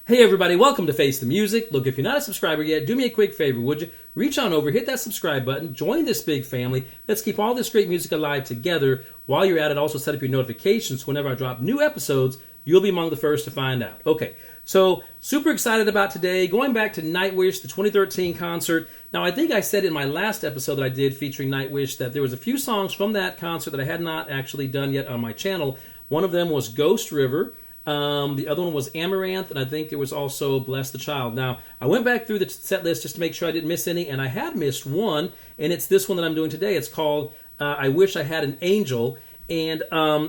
Hey everybody, welcome to Face the Music. Look, if you're not a subscriber yet, do me a quick favor, would you? Reach on over, hit that subscribe button, join this big family. Let's keep all this great music alive together. While you're at it, also set up your notifications. Whenever I drop new episodes, you'll be among the first to find out. Okay, so super excited about today. Going back to Nightwish, the 2013 concert. Now, I think I said in my last episode that I did featuring Nightwish that there was a few songs from that concert that I had not actually done yet on my channel. One of them was Ghost River. The other one was Amaranth, and I think it was also Bless the Child. Now, I went back through the set list just to make sure I didn't miss any, and I had missed one, and it's this one that I'm doing today. It's called I Wish I Had an Angel, and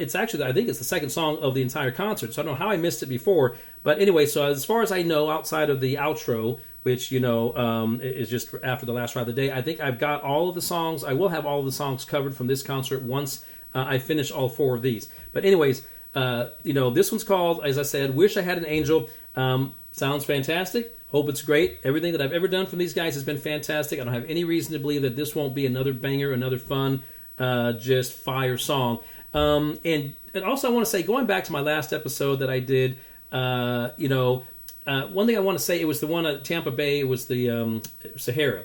it's actually, I think it's the second song of the entire concert, so I don't know how I missed it before. But anyway, so as far as I know, outside of the outro, which, you know, is just after the last ride of the day, I think I've got all of the songs. I will have all of the songs covered from this concert once I finish all four of these. But anyways, you know, this one's called, as I said, Wish I Had an Angel. Sounds fantastic. Hope it's great. Everything that I've ever done from these guys has been fantastic. I don't have any reason to believe that this won't be another banger, another fun, just fire song. And also I want to say, going back to my last episode that I did, you know, one thing I want to say, it was the one at Tampa Bay. It was the Sahara.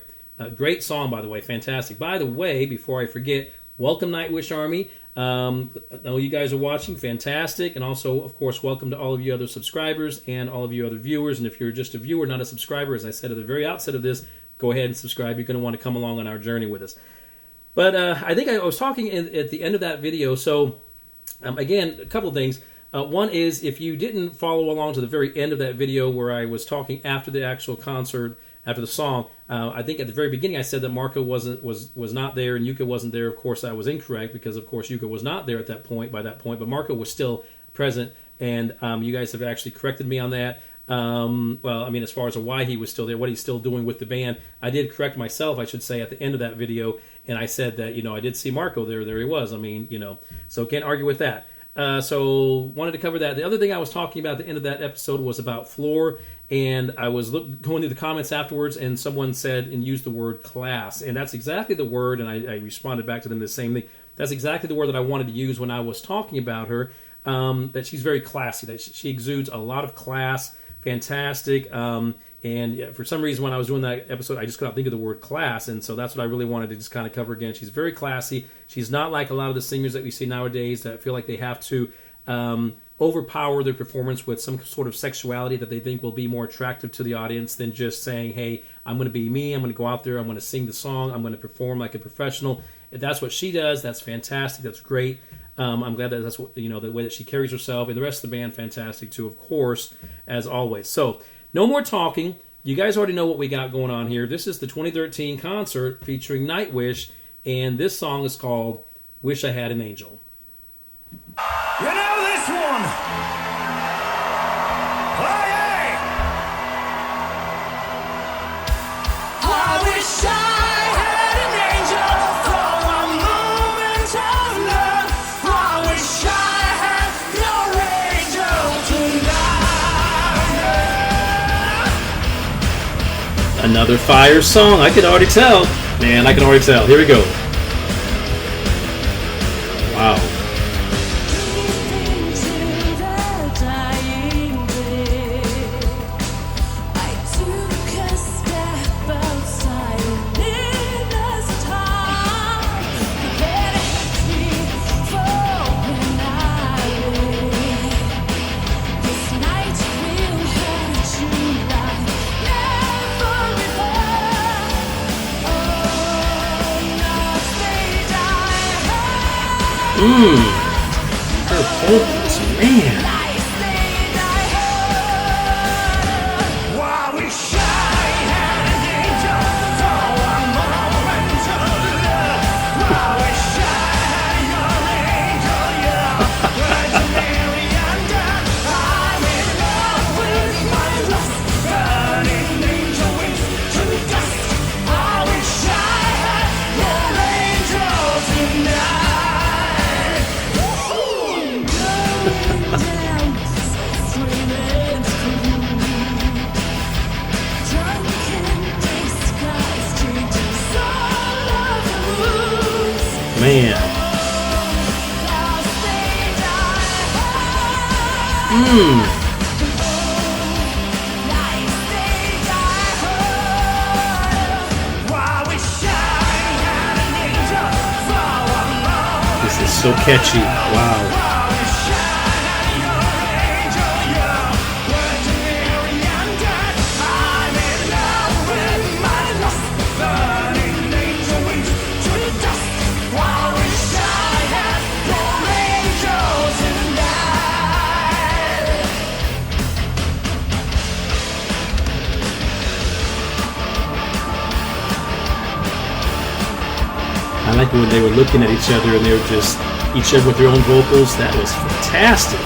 Great song, by the way. Fantastic. By the way, before I forget, welcome Nightwish Army. I know you guys are watching. Fantastic. And also, of course, welcome to all of you other subscribers and all of you other viewers. And if you're just a viewer, not a subscriber, as I said at the very outset of this, go ahead and subscribe. You're going to want to come along on our journey with us. But I think I was talking at the end of that video. So, again, a couple of things. One is, if you didn't follow along to the very end of that video where I was talking after the actual concert, after the song, I think at the very beginning I said that Marco was not there and Yuka wasn't there. Of course, I was incorrect because, of course, Yuka was not there at that point, but Marco was still present, and you guys have actually corrected me on that. Well, I mean, as far as why he was still there, what he's still doing with the band, I did correct myself, I should say, at the end of that video, and I said that, you know, I did see Marco there. There he was. I mean, you know, so can't argue with that. So wanted to cover that. The other thing I was talking about at the end of that episode was about Floor, and I was going through the comments afterwards, and someone said and used the word class, and that's exactly the word, and I responded back to them the same thing. That's exactly the word that I wanted to use when I was talking about her, that she's very classy, that she exudes a lot of class, fantastic, and for some reason when I was doing that episode, I just couldn't think of the word class, and so that's what I really wanted to just kind of cover again. She's very classy. She's not like a lot of the singers that we see nowadays that feel like they have to overpower their performance with some sort of sexuality that they think will be more attractive to the audience than just saying, hey, I'm going to be me, I'm going to go out there, I'm going to sing the song, I'm going to perform like a professional. If that's what she does, that's fantastic, that's great. I'm glad that that's what, you know, the way that she carries herself, and the rest of the band, fantastic too, of course, as always. So, no more talking. You guys already know what we got going on here. This is the 2013 concert featuring Nightwish, and this song is called Wish I Had an Angel. You know this one? Hey! I wish I had an angel for a moment of love. I wish I had your angel tonight. Another fire song. I can already tell. Man, I can already tell. Here we go. Wow. Her vocals, man. Man. so catchy. Wow. I like when they were looking at each other and they were just each other with their own vocals. That was fantastic.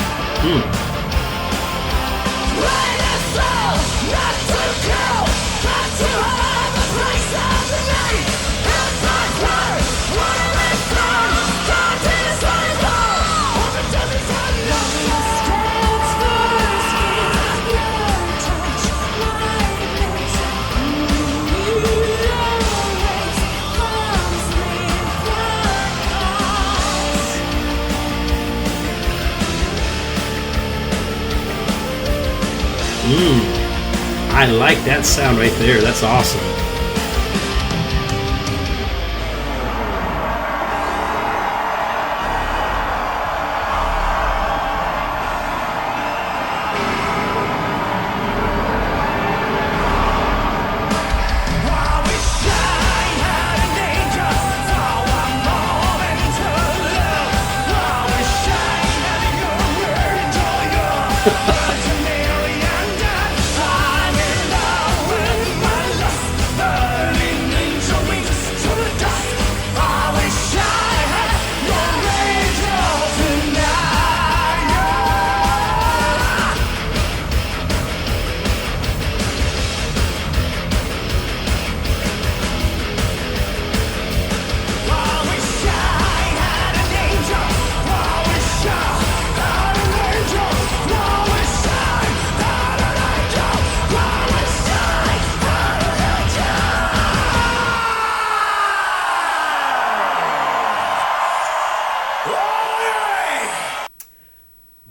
I like that sound right there. That's awesome.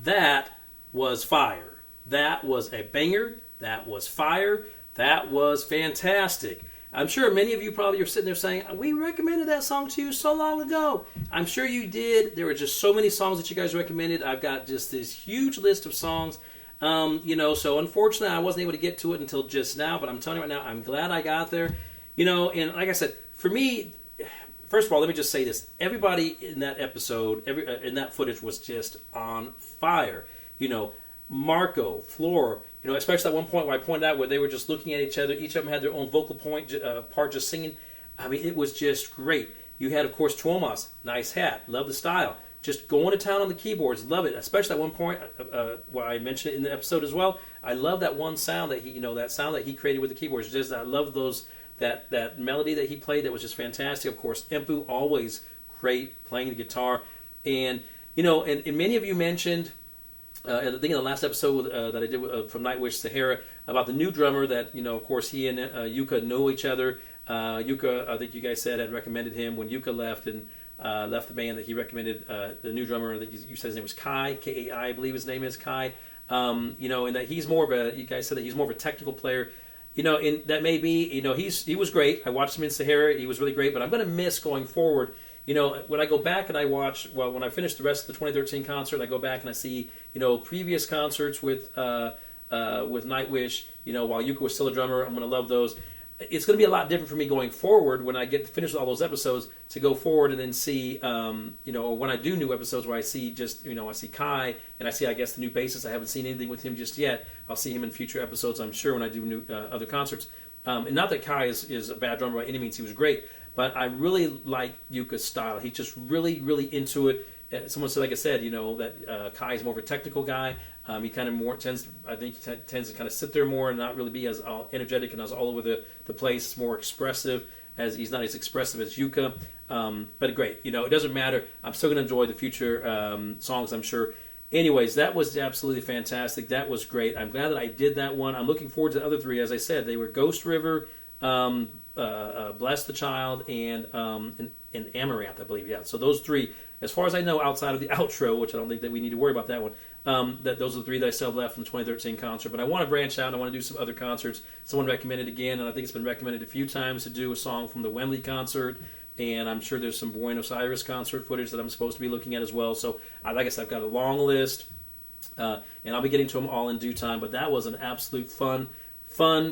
That was fire. That was a banger. That was fire. That was fantastic. I'm sure many of you probably are sitting there saying, we recommended that song to you so long ago. I'm sure you did. There were just so many songs that you guys recommended. I've got just this huge list of songs. So unfortunately I wasn't able to get to it until just now, but I'm telling you right now, I'm glad I got there. And like I said, for me, first of all, let me just say this. Everybody in that episode, in that footage was just on fire. Marco, Flora, especially at one point where I pointed out where they were just looking at each other. Each of them had their own vocal part just singing. I mean, it was just great. You had, of course, Tuomas. Nice hat. Love the style. Just going to town on the keyboards. Love it. Especially at one point where I mentioned it in the episode as well. I love that one sound that he created with the keyboards. I love that melody that he played. That was just fantastic. Of course, Empu, always great playing the guitar. And, and many of you mentioned, I think in the last episode that I did from Nightwish Sahara, about the new drummer that, of course, he and Yuka know each other. Yuka, I think you guys said, had recommended him when Yuka left and left the band, that he recommended the new drummer. That you said his name was Kai, Kai, I believe his name is Kai. And that he's more of you guys said that he's more of a technical player. And that may be, he was great. I watched him in Sahara. He was really great, but I'm going to miss going forward. When I go back and I watch, when I finish the rest of the 2013 concert, I go back and I see, previous concerts with Nightwish, while Yuka was still a drummer. I'm going to love those. It's going to be a lot different for me going forward when I get to finish all those episodes, to go forward and then see, when I do new episodes where I see I see Kai and I see, I guess, the new bassist. I haven't seen anything with him just yet. I'll see him in future episodes, I'm sure, when I do new other concerts. And not that Kai is a bad drummer by any means. He was great. But I really like Yuka's style. He's just really, really into it. Someone said, like I said, that Kai is more of a technical guy. He kind of more tends to kind of sit there more and not really be as energetic and as all over the place. More expressive, as he's not as expressive as Yuka. But great, it doesn't matter. I'm still going to enjoy the future songs, I'm sure. Anyways, that was absolutely fantastic. That was great. I'm glad that I did that one. I'm looking forward to the other three. As I said, they were Ghost River, Bless the Child, and Amaranth, I believe. Yeah, so those three, as far as I know, outside of the outro, which I don't think that we need to worry about that one, that those are the three that I still have left from the 2013 concert. But I want to branch out, and I want to do some other concerts. Someone recommended again, and I think it's been recommended a few times, to do a song from the Wembley concert. and I'm sure there's some Buenos Aires concert footage that I'm supposed to be looking at as well. So, like I said, I've got a long list, and I'll be getting to them all in due time. But that was an absolute fun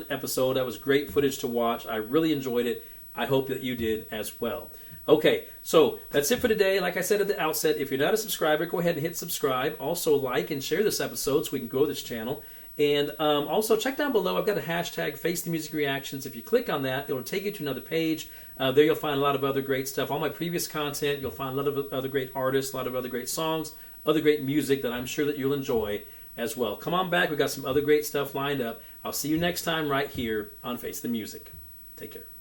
episode. That was great footage to watch. I really enjoyed it. I hope that you did as well. Okay, so that's it for today. Like I said at the outset, if you're not a subscriber, go ahead and hit subscribe. Also, like and share this episode so we can grow this channel. And also, check down below. I've got a hashtag, facethemusicreactions. If you click on that, it'll take you to another page. There you'll find a lot of other great stuff. All my previous content, you'll find a lot of other great artists, a lot of other great songs, other great music that I'm sure that you'll enjoy as well. Come on back. We've got some other great stuff lined up. I'll see you next time right here on Face the Music. Take care.